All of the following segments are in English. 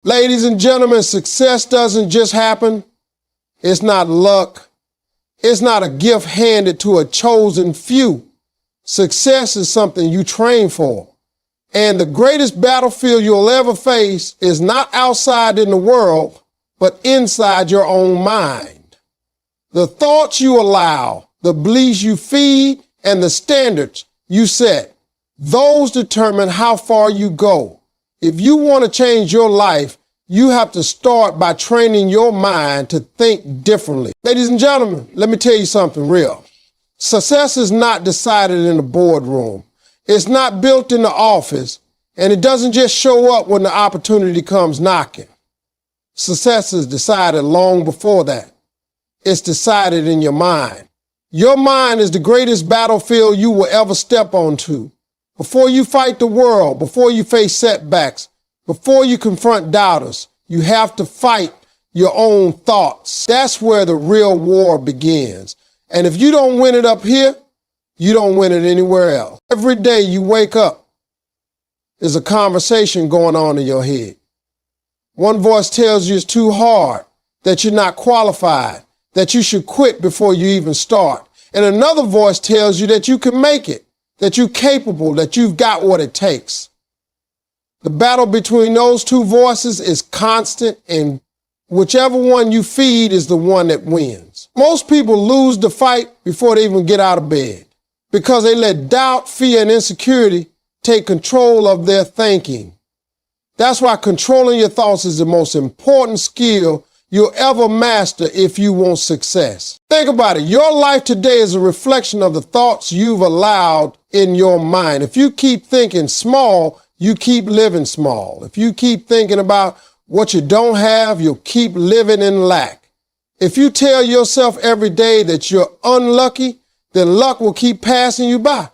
Ladies and gentlemen, success doesn't just happen. It's not luck. It's not a gift handed to a chosen few. Success is something you train for. And the greatest battlefield you'll ever face is not outside in the world, but inside your own mind. The thoughts you allow, the beliefs you feed, and the standards you set, those determine how far you go. If you want to change your life, you have to start by training your mind to think differently. Ladies and gentlemen, let me tell you something real. Success is not decided in the boardroom. It's not built in the office, and it doesn't just show up when the opportunity comes knocking. Success is decided long before that. It's decided in your mind. Your mind is the greatest battlefield you will ever step onto. Before you fight the world, before you face setbacks, before you confront doubters, you have to fight your own thoughts. That's where the real war begins. And if you don't win it up here, you don't win it anywhere else. Every day you wake up, there's a conversation going on in your head. One voice tells you it's too hard, that you're not qualified, that you should quit before you even start. And another voice tells you that you can make it, that you're capable, that you've got what it takes. The battle between those two voices is constant, and whichever one you feed is the one that wins. Most people lose the fight before they even get out of bed because they let doubt, fear, and insecurity take control of their thinking. That's why controlling your thoughts is the most important skill you'll ever master if you want success. Think about it. Your life today is a reflection of the thoughts you've allowed in your mind. If you keep thinking small, you keep living small. If you keep thinking about what you don't have, you'll keep living in lack. If you tell yourself every day that you're unlucky, then luck will keep passing you by.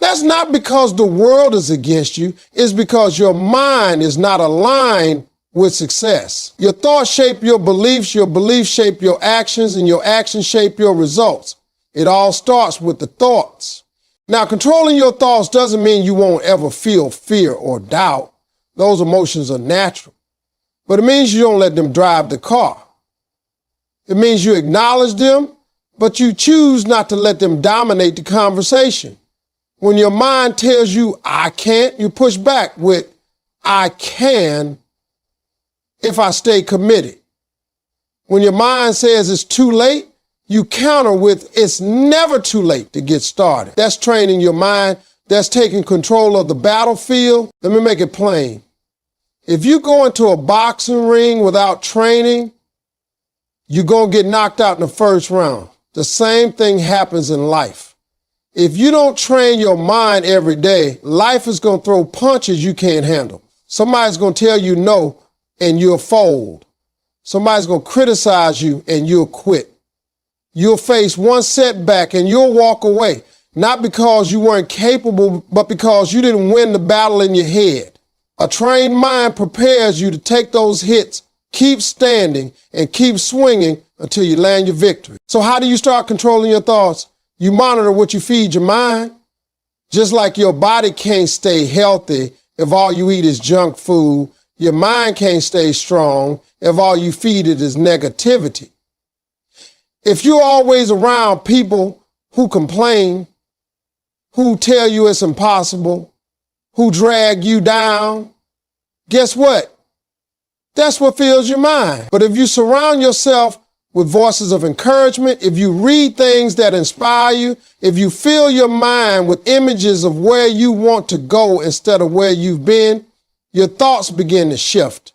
That's not because the world is against you. It's because your mind is not aligned with success. Your thoughts shape your beliefs shape your actions, and your actions shape your results. It all starts with the thoughts. Now, controlling your thoughts doesn't mean you won't ever feel fear or doubt. Those emotions are natural. But it means you don't let them drive the car. It means you acknowledge them, but you choose not to let them dominate the conversation. When your mind tells you, I can't, you push back with, I can if I stay committed. When your mind says it's too late, you counter with, it's never too late to get started. That's training your mind. That's taking control of the battlefield. Let me make it plain. If you go into a boxing ring without training, you're going to get knocked out in the first round. The same thing happens in life. If you don't train your mind every day, life is going to throw punches you can't handle. Somebody's going to tell you no, and you'll fold. Somebody's going to criticize you, and you'll quit. You'll face one setback, and you'll walk away, not because you weren't capable, but because you didn't win the battle in your head. A trained mind prepares you to take those hits, keep standing, and keep swinging until you land your victory. So how do you start controlling your thoughts? You monitor what you feed your mind. Just like your body can't stay healthy if all you eat is junk food, your mind can't stay strong if all you feed it is negativity. If you're always around people who complain, who tell you it's impossible, who drag you down, guess what? That's what fills your mind. But if you surround yourself with voices of encouragement, if you read things that inspire you, if you fill your mind with images of where you want to go instead of where you've been, your thoughts begin to shift.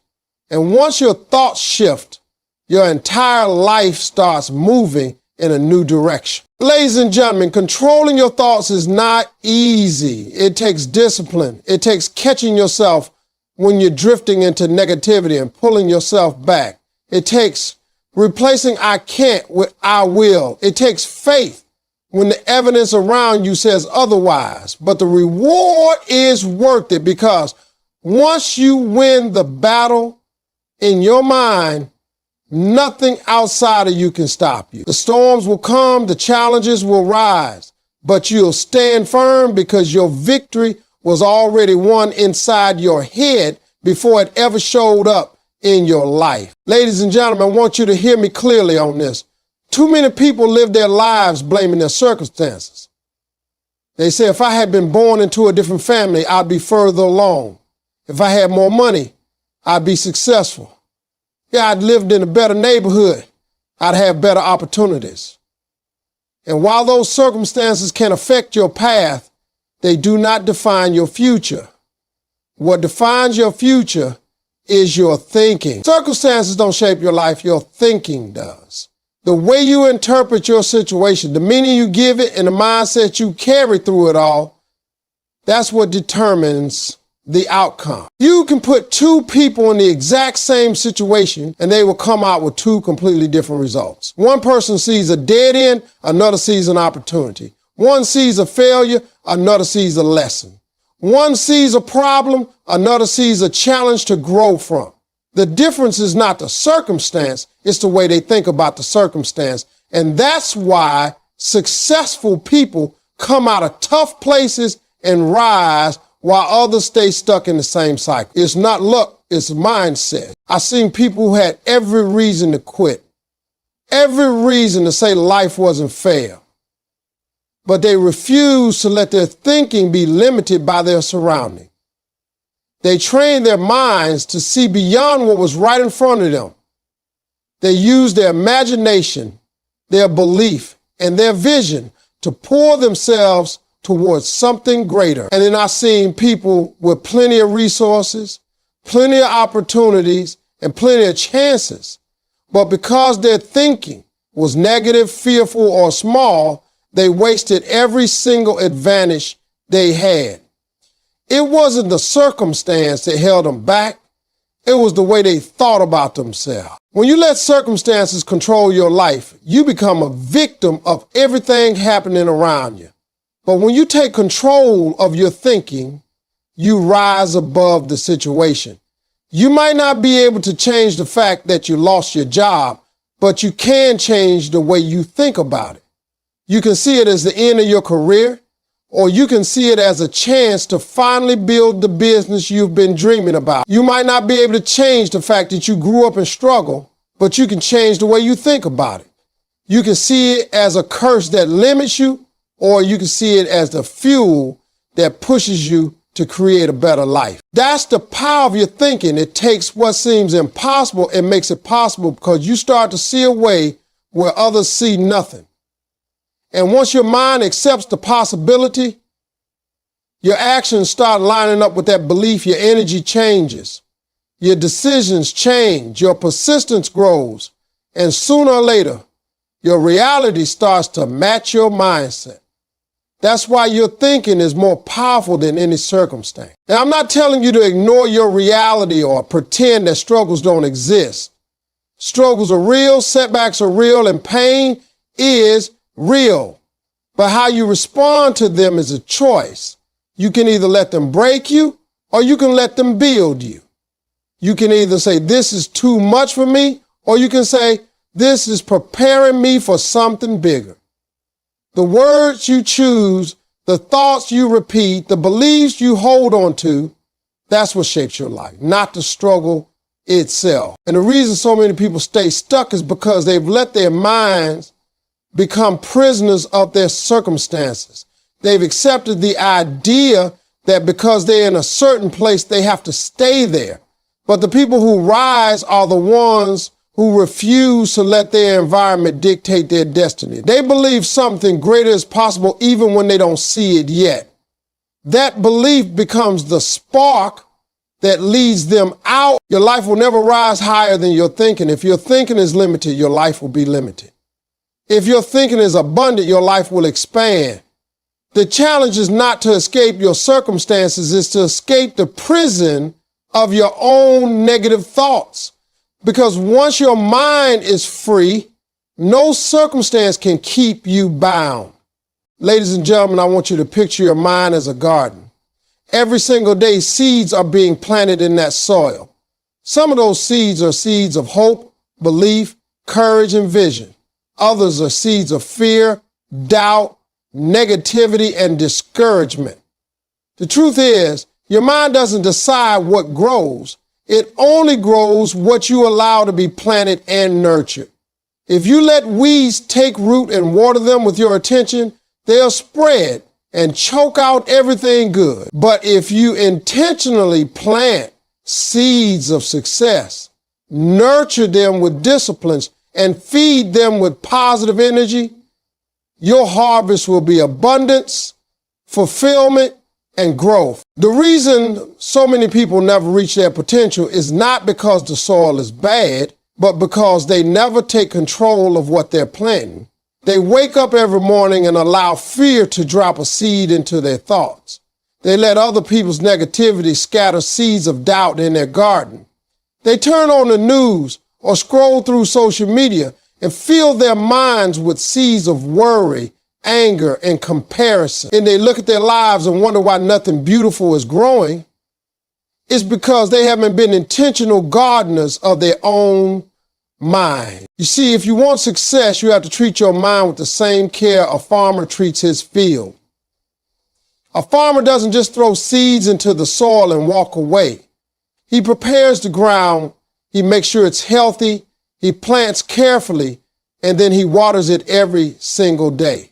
And once your thoughts shift, your entire life starts moving in a new direction. Ladies and gentlemen, controlling your thoughts is not easy. It takes discipline. It takes catching yourself when you're drifting into negativity and pulling yourself back. It takes replacing I can't with I will. It takes faith when the evidence around you says otherwise. But the reward is worth it, because once you win the battle in your mind, nothing outside of you can stop you. The storms will come, the challenges will rise, but you'll stand firm because your victory was already won inside your head before it ever showed up in your life. Ladies and gentlemen, I want you to hear me clearly on this. Too many people live their lives blaming their circumstances. They say, if I had been born into a different family, I'd be further along. If I had more money, I'd be successful. Yeah, I'd lived in a better neighborhood. I'd have better opportunities. And while those circumstances can affect your path, they do not define your future. What defines your future is your thinking. Circumstances don't shape your life, your thinking does. The way you interpret your situation, the meaning you give it, and the mindset you carry through it all, that's what determines the outcome. You can put two people in the exact same situation and they will come out with two completely different results. One person sees a dead end, another sees an opportunity. One sees a failure, another sees a lesson. One sees a problem, another sees a challenge to grow from. The difference is not the circumstance, it's the way they think about the circumstance. And that's why successful people come out of tough places and rise while others stay stuck in the same cycle. It's not luck, it's mindset. I've seen people who had every reason to quit, every reason to say life wasn't fair, but they refused to let their thinking be limited by their surroundings. They trained their minds to see beyond what was right in front of them. They used their imagination, their belief, and their vision to pour themselves towards something greater. And then I've seen people with plenty of resources, plenty of opportunities, and plenty of chances. But because their thinking was negative, fearful, or small, they wasted every single advantage they had. It wasn't the circumstance that held them back. It was the way they thought about themselves. When you let circumstances control your life, you become a victim of everything happening around you. But when you take control of your thinking, you rise above the situation. You might not be able to change the fact that you lost your job, but you can change the way you think about it. You can see it as the end of your career, or you can see it as a chance to finally build the business you've been dreaming about. You might not be able to change the fact that you grew up in struggle, but you can change the way you think about it. You can see it as a curse that limits you, or you can see it as the fuel that pushes you to create a better life. That's the power of your thinking. It takes what seems impossible and makes it possible because you start to see a way where others see nothing. And once your mind accepts the possibility, your actions start lining up with that belief, your energy changes, your decisions change, your persistence grows, and sooner or later, your reality starts to match your mindset. That's why your thinking is more powerful than any circumstance. Now, I'm not telling you to ignore your reality or pretend that struggles don't exist. Struggles are real, setbacks are real, and pain is real. But how you respond to them is a choice. You can either let them break you or you can let them build you. You can either say, this is too much for me, or you can say, this is preparing me for something bigger. The words you choose, the thoughts you repeat, the beliefs you hold on to, that's what shapes your life, not the struggle itself. And the reason so many people stay stuck is because they've let their minds become prisoners of their circumstances. They've accepted the idea that because they're in a certain place, they have to stay there. But the people who rise are the ones who refuse to let their environment dictate their destiny. They believe something greater is possible even when they don't see it yet. That belief becomes the spark that leads them out. Your life will never rise higher than your thinking. If your thinking is limited, your life will be limited. If your thinking is abundant, your life will expand. The challenge is not to escape your circumstances, it's to escape the prison of your own negative thoughts. Because once your mind is free, no circumstance can keep you bound. Ladies and gentlemen, I want you to picture your mind as a garden. Every single day, seeds are being planted in that soil. Some of those seeds are seeds of hope, belief, courage, and vision. Others are seeds of fear, doubt, negativity, and discouragement. The truth is, your mind doesn't decide what grows. It only grows what you allow to be planted and nurtured. If you let weeds take root and water them with your attention, they'll spread and choke out everything good. But if you intentionally plant seeds of success, nurture them with disciplines, and feed them with positive energy, your harvest will be abundance, fulfillment, and growth. The reason so many people never reach their potential is not because the soil is bad, but because they never take control of what they're planting. They wake up every morning and allow fear to drop a seed into their thoughts. They let other people's negativity scatter seeds of doubt in their garden. They turn on the news or scroll through social media and fill their minds with seeds of worry, anger, and comparison. And they look at their lives and wonder why nothing beautiful is growing. It's because they haven't been intentional gardeners of their own mind. You see, if you want success, you have to treat your mind with the same care a farmer treats his field. A farmer doesn't just throw seeds into the soil and walk away. He prepares the ground, he makes sure it's healthy, he plants carefully, and then he waters it every single day.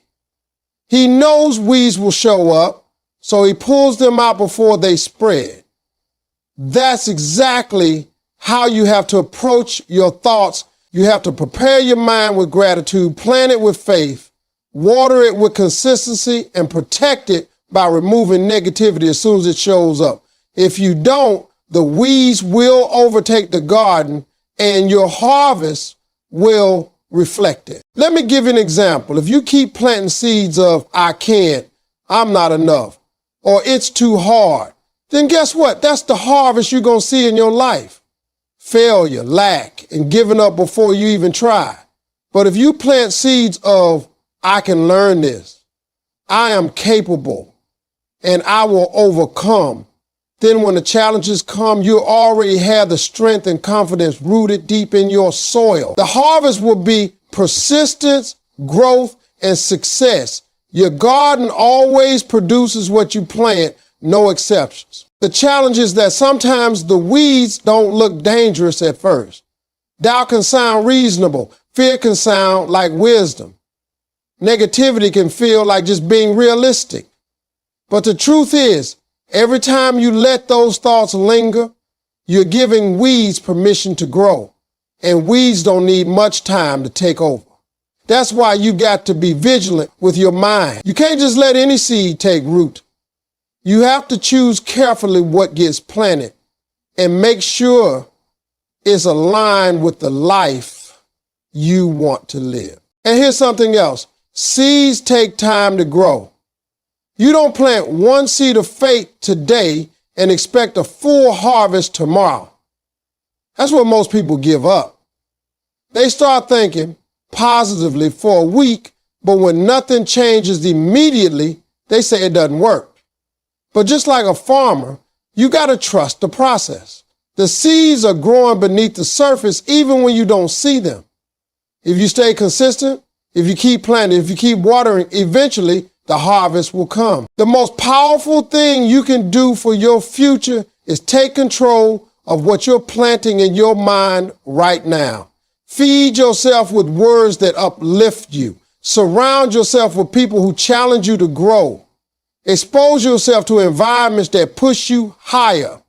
He knows weeds will show up, so he pulls them out before they spread. That's exactly how you have to approach your thoughts. You have to prepare your mind with gratitude, plant it with faith, water it with consistency, and protect it by removing negativity as soon as it shows up. If you don't, the weeds will overtake the garden and your harvest will reflect it. Let me give you an example. If you keep planting seeds of I can't, I'm not enough, or it's too hard, then guess what? That's the harvest you're going to see in your life. Failure, lack, and giving up before you even try. But if you plant seeds of I can learn this, I am capable, and I will overcome, then when the challenges come, you already have the strength and confidence rooted deep in your soil. The harvest will be persistence, growth, and success. Your garden always produces what you plant, no exceptions. The challenge is that sometimes the weeds don't look dangerous at first. Doubt can sound reasonable. Fear can sound like wisdom. Negativity can feel like just being realistic. But the truth is, every time you let those thoughts linger, you're giving weeds permission to grow. And weeds don't need much time to take over. That's why you got to be vigilant with your mind. You can't just let any seed take root. You have to choose carefully what gets planted and make sure it's aligned with the life you want to live. And here's something else. Seeds take time to grow. You don't plant one seed of faith today and expect a full harvest tomorrow. That's where most people give up. They start thinking positively for a week, but when nothing changes immediately, they say it doesn't work. But just like a farmer, you got to trust the process. The seeds are growing beneath the surface even when you don't see them. If you stay consistent, if you keep planting, if you keep watering, eventually the harvest will come. The most powerful thing you can do for your future is take control of what you're planting in your mind right now. Feed yourself with words that uplift you. Surround yourself with people who challenge you to grow. Expose yourself to environments that push you higher.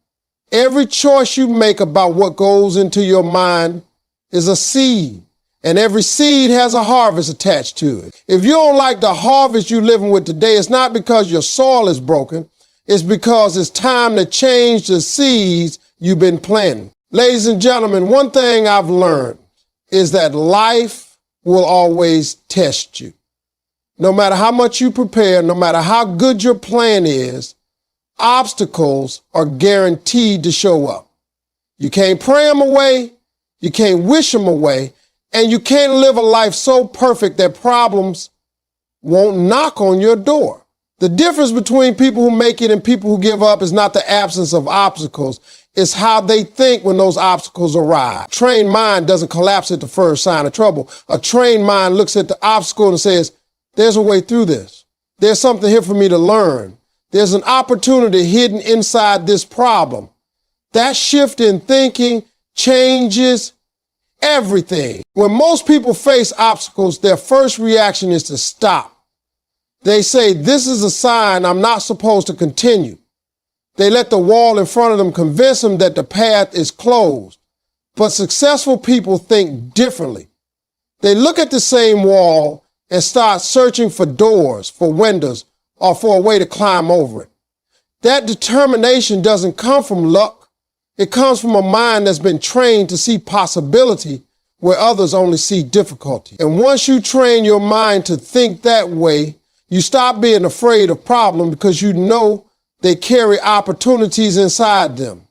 Every choice you make about what goes into your mind is a seed, and every seed has a harvest attached to it. If you don't like the harvest you're living with today, it's not because your soil is broken. It's because it's time to change the seeds you've been planting. Ladies and gentlemen, one thing I've learned is that life will always test you. No matter how much you prepare, no matter how good your plan is, obstacles are guaranteed to show up. You can't pray them away, you can't wish them away, and you can't live a life so perfect that problems won't knock on your door. The difference between people who make it and people who give up is not the absence of obstacles. It's how they think when those obstacles arrive. A trained mind doesn't collapse at the first sign of trouble. A trained mind looks at the obstacle and says, there's a way through this. There's something here for me to learn. There's an opportunity hidden inside this problem. That shift in thinking changes everything. When most people face obstacles, their first reaction is to stop. They say, this is a sign I'm not supposed to continue. They let the wall in front of them convince them that the path is closed. But successful people think differently. They look at the same wall and start searching for doors, for windows, or for a way to climb over it. That determination doesn't come from luck. It comes from a mind that's been trained to see possibility where others only see difficulty. And once you train your mind to think that way, you stop being afraid of problems because you know they carry opportunities inside them.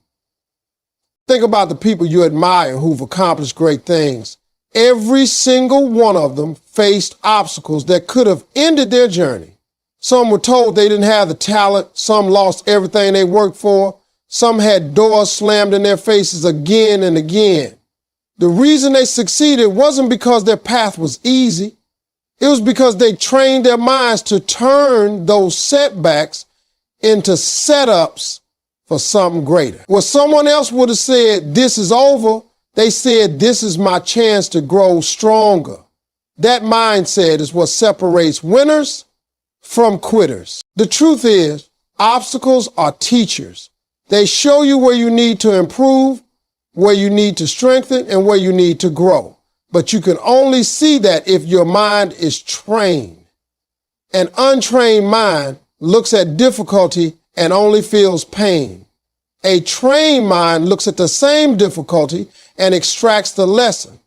Think about the people you admire who've accomplished great things. Every single one of them faced obstacles that could have ended their journey. Some were told they didn't have the talent. Some lost everything they worked for. Some had doors slammed in their faces again and again. The reason they succeeded wasn't because their path was easy. It was because they trained their minds to turn those setbacks into setups for something greater. Where someone else would have said, this is over, they said, this is my chance to grow stronger. That mindset is what separates winners from quitters. The truth is, obstacles are teachers. They show you where you need to improve, where you need to strengthen, and where you need to grow. But you can only see that if your mind is trained. An untrained mind looks at difficulty and only feels pain. A trained mind looks at the same difficulty and extracts the lesson.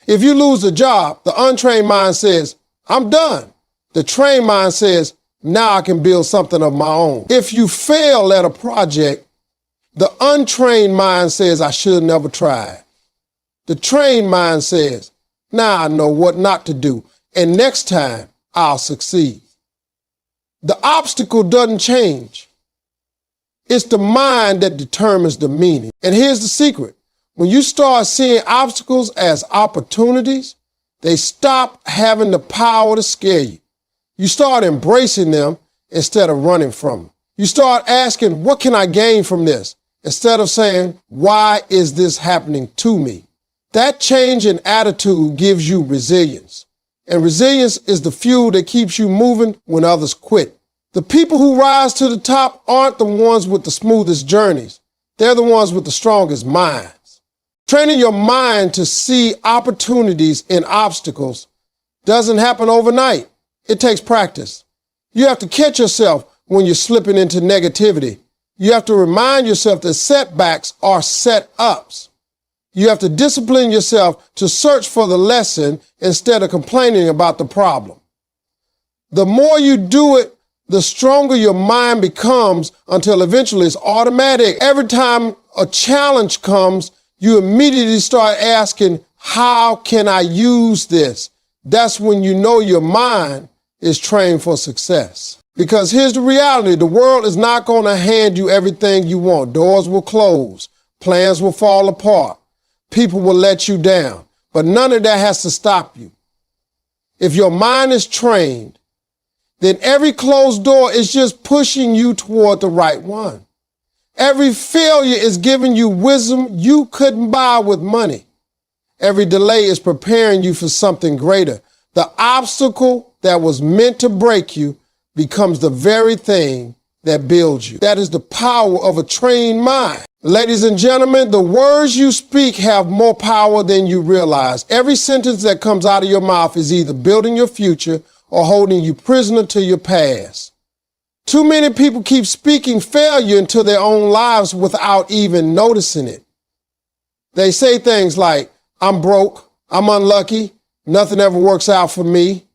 If you lose a job, the untrained mind says, I'm done. The trained mind says, now I can build something of my own. If you fail at a project, the untrained mind says, I should have never tried. The trained mind says, now I know what not to do, and next time I'll succeed. The obstacle doesn't change. It's the mind that determines the meaning. And here's the secret. When you start seeing obstacles as opportunities, they stop having the power to scare you. You start embracing them instead of running from them. You start asking, what can I gain from this? Instead of saying, why is this happening to me? That change in attitude gives you resilience. And resilience is the fuel that keeps you moving when others quit. The people who rise to the top aren't the ones with the smoothest journeys. They're the ones with the strongest minds. Training your mind to see opportunities in obstacles doesn't happen overnight. It takes practice. You have to catch yourself when you're slipping into negativity. You have to remind yourself that setbacks are set-ups. You have to discipline yourself to search for the lesson instead of complaining about the problem. The more you do it, the stronger your mind becomes until eventually it's automatic. Every time a challenge comes, you immediately start asking, how can I use this? That's when you know your mind is trained for success. Because here's the reality. The world is not going to hand you everything you want. Doors will close. Plans will fall apart. People will let you down. But none of that has to stop you. If your mind is trained, then every closed door is just pushing you toward the right one. Every failure is giving you wisdom you couldn't buy with money. Every delay is preparing you for something greater. The obstacle that was meant to break you becomes the very thing that builds you. That is the power of a trained mind. Ladies and gentlemen, the words you speak have more power than you realize. Every sentence that comes out of your mouth is either building your future or holding you prisoner to your past. Too many people keep speaking failure into their own lives without even noticing it. They say things like, I'm broke, I'm unlucky, nothing ever works out for me.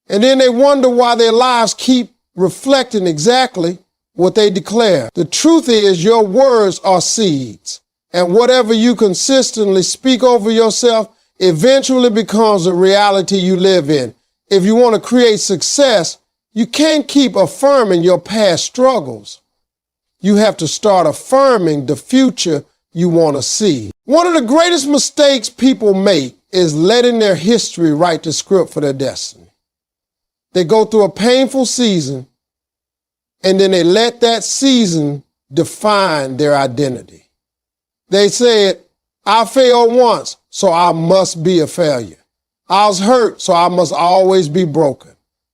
And then they wonder why their lives keep reflecting exactly what they declare. The truth is your words are seeds, and whatever you consistently speak over yourself eventually becomes a reality you live in. If you want to create success, you can't keep affirming your past struggles. You have to start affirming the future you want to see. One of the greatest mistakes people make is letting their history write the script for their destiny. They go through a painful season, and then they let that season define their identity. They said, I failed once, so I must be a failure. I was hurt, so I must always be broken.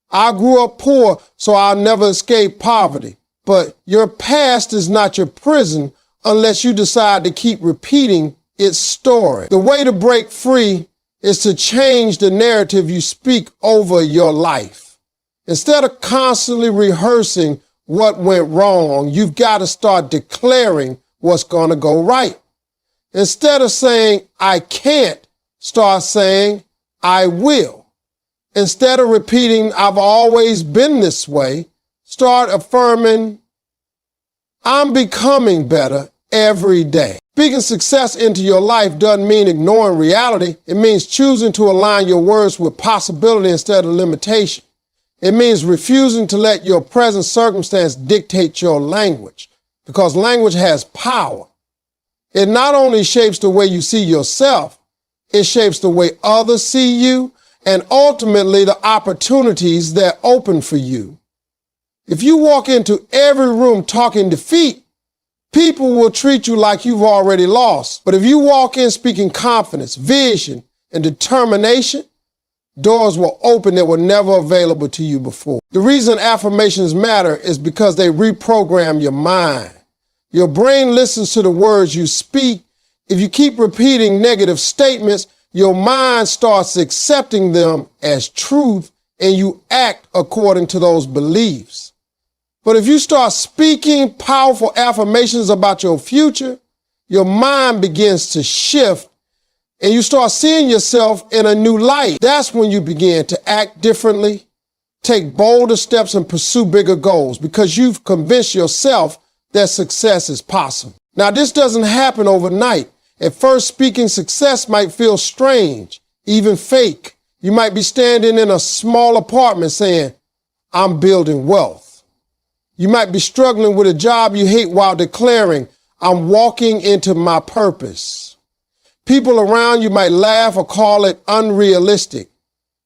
I grew up poor, so I'll never escape poverty. But your past is not your prison unless you decide to keep repeating its story. The way to break free is to change the narrative you speak over your life. Instead of constantly rehearsing what went wrong, you've got to start declaring what's going to go right. Instead of saying, I can't, start saying, I will. Instead of repeating, I've always been this way, start affirming, I'm becoming better every day. Speaking success into your life doesn't mean ignoring reality. It means choosing to align your words with possibility instead of limitation. It means refusing to let your present circumstance dictate your language, because language has power. It not only shapes the way you see yourself, it shapes the way others see you and ultimately the opportunities that open for you. If you walk into every room talking defeat, people will treat you like you've already lost. But if you walk in speaking confidence, vision, and determination, doors will open that were never available to you before. The reason affirmations matter is because they reprogram your mind. Your brain listens to the words you speak. If you keep repeating negative statements, your mind starts accepting them as truth and you act according to those beliefs. But if you start speaking powerful affirmations about your future, your mind begins to shift and you start seeing yourself in a new light. That's when you begin to act differently, take bolder steps, and pursue bigger goals because you've convinced yourself that success is possible. Now, this doesn't happen overnight. At first, speaking success might feel strange, even fake. You might be standing in a small apartment saying, I'm building wealth. You might be struggling with a job you hate while declaring, I'm walking into my purpose. People around you might laugh or call it unrealistic.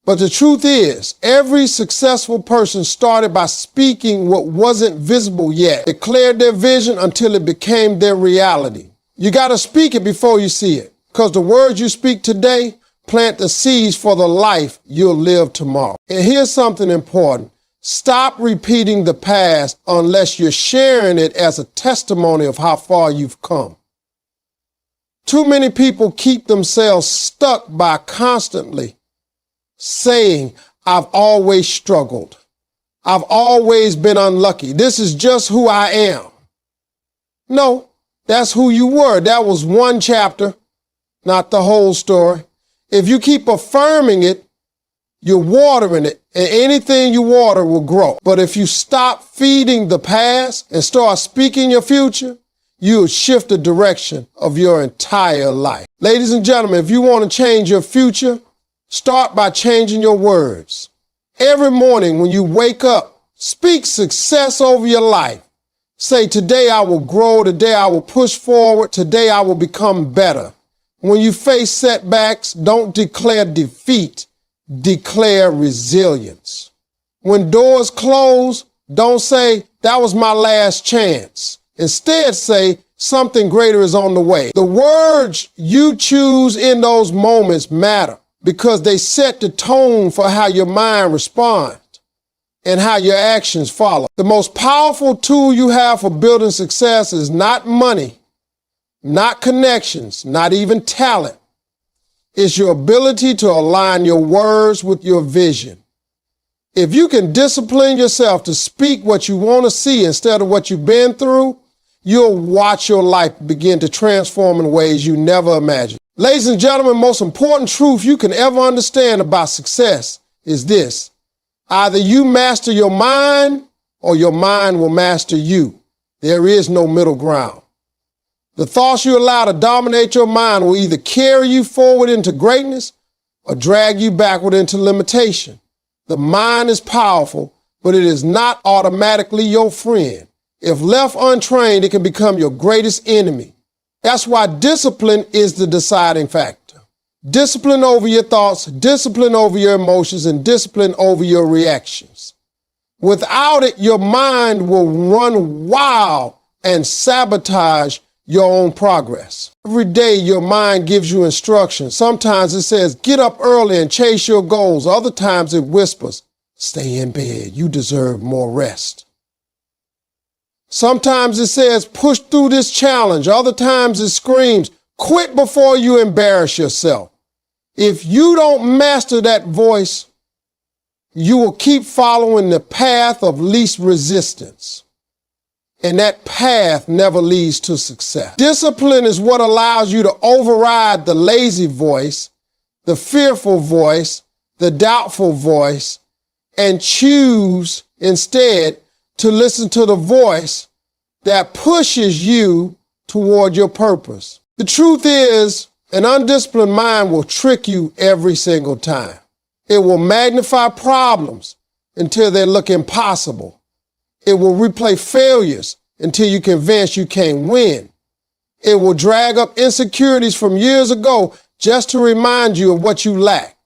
But the truth is, every successful person started by speaking what wasn't visible yet, declared their vision until it became their reality. You got to speak it before you see it, because the words you speak today plant the seeds for the life you'll live tomorrow. And here's something important. Stop repeating the past unless you're sharing it as a testimony of how far you've come. Too many people keep themselves stuck by constantly saying, I've always struggled. I've always been unlucky. This is just who I am. No, that's who you were. That was one chapter, not the whole story. If you keep affirming it, you're watering it, and anything you water will grow. But if you stop feeding the past and start speaking your future, you'll shift the direction of your entire life. Ladies and gentlemen, if you want to change your future, start by changing your words. Every morning when you wake up, speak success over your life. Say, today I will grow, today I will push forward, today I will become better. When you face setbacks, don't declare defeat, declare resilience. When doors close, don't say, that was my last chance. Instead, say, something greater is on the way. The words you choose in those moments matter because they set the tone for how your mind responds and how your actions follow. The most powerful tool you have for building success is not money, not connections, not even talent. It's your ability to align your words with your vision. If you can discipline yourself to speak what you want to see instead of what you've been through, you'll watch your life begin to transform in ways you never imagined. Ladies and gentlemen, most important truth you can ever understand about success is this. Either you master your mind or your mind will master you. There is no middle ground. The thoughts you allow to dominate your mind will either carry you forward into greatness or drag you backward into limitation. The mind is powerful, but it is not automatically your friend. If left untrained, it can become your greatest enemy. That's why discipline is the deciding factor. Discipline over your thoughts, discipline over your emotions, and discipline over your reactions. Without it, your mind will run wild and sabotage your own progress. Every day your mind gives you instructions. Sometimes it says, get up early and chase your goals. Other times it whispers, stay in bed, you deserve more rest. Sometimes it says, push through this challenge. Other times it screams, quit before you embarrass yourself. If you don't master that voice, you will keep following the path of least resistance. And that path never leads to success. Discipline is what allows you to override the lazy voice, the fearful voice, the doubtful voice, and choose instead to listen to the voice that pushes you toward your purpose. The truth is, an undisciplined mind will trick you every single time. It will magnify problems until they look impossible. It will replay failures until you're convinced you can't win. It will drag up insecurities from years ago just to remind you of what you lack.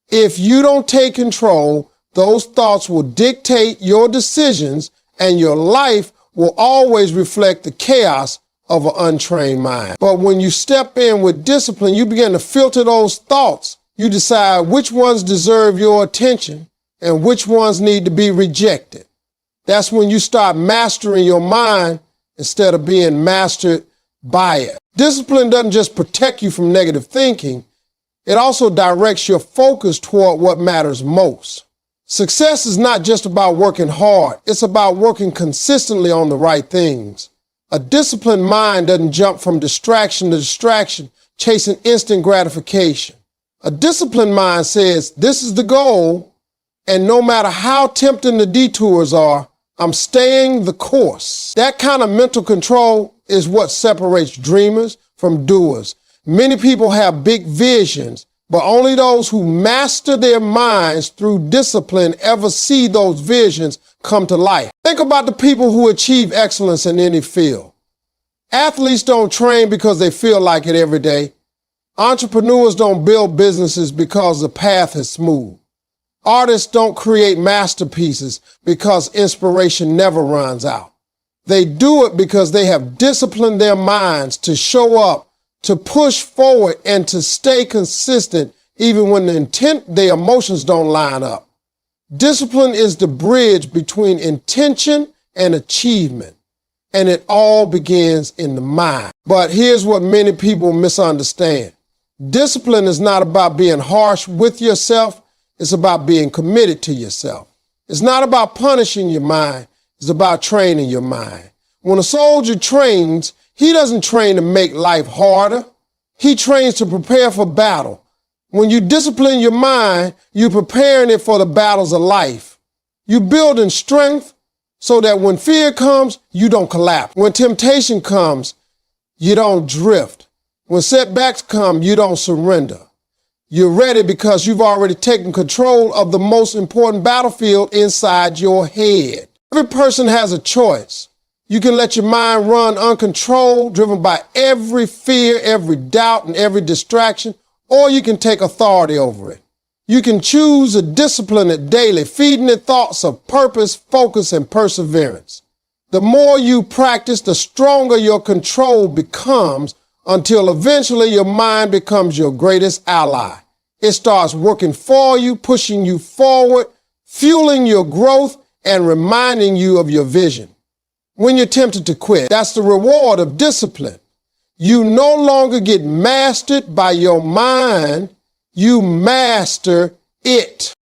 If you don't take control, those thoughts will dictate your decisions, and your life will always reflect the chaos of an untrained mind. But when you step in with discipline, you begin to filter those thoughts. You decide which ones deserve your attention and which ones need to be rejected. That's when you start mastering your mind instead of being mastered by it. Discipline doesn't just protect you from negative thinking, it also directs your focus toward what matters most. Success is not just about working hard, it's about working consistently on the right things. A disciplined mind doesn't jump from distraction to distraction, chasing instant gratification. A disciplined mind says, this is the goal, and no matter how tempting the detours are, I'm staying the course. That kind of mental control is what separates dreamers from doers. Many people have big visions, but only those who master their minds through discipline ever see those visions come to life. Think about the people who achieve excellence in any field. Athletes don't train because they feel like it every day. Entrepreneurs don't build businesses because the path is smooth. Artists don't create masterpieces because inspiration never runs out. They do it because they have disciplined their minds to show up, to push forward, and to stay consistent even when their emotions don't line up. Discipline is the bridge between intention and achievement, and it all begins in the mind. But here's what many people misunderstand. Discipline is not about being harsh with yourself. It's about being committed to yourself. It's not about punishing your mind. It's about training your mind. When a soldier trains, he doesn't train to make life harder. He trains to prepare for battle. When you discipline your mind, you're preparing it for the battles of life. You're building strength so that when fear comes, you don't collapse. When temptation comes, you don't drift. When setbacks come, you don't surrender. You're ready because you've already taken control of the most important battlefield inside your head. Every person has a choice. You can let your mind run uncontrolled, driven by every fear, every doubt, and every distraction, or you can take authority over it. You can choose to discipline it daily, feeding it thoughts of purpose, focus, and perseverance. The more you practice, the stronger your control becomes, until eventually your mind becomes your greatest ally. It starts working for you, pushing you forward, fueling your growth, and reminding you of your vision. When you're tempted to quit, that's the reward of discipline. You no longer get mastered by your mind, you master it.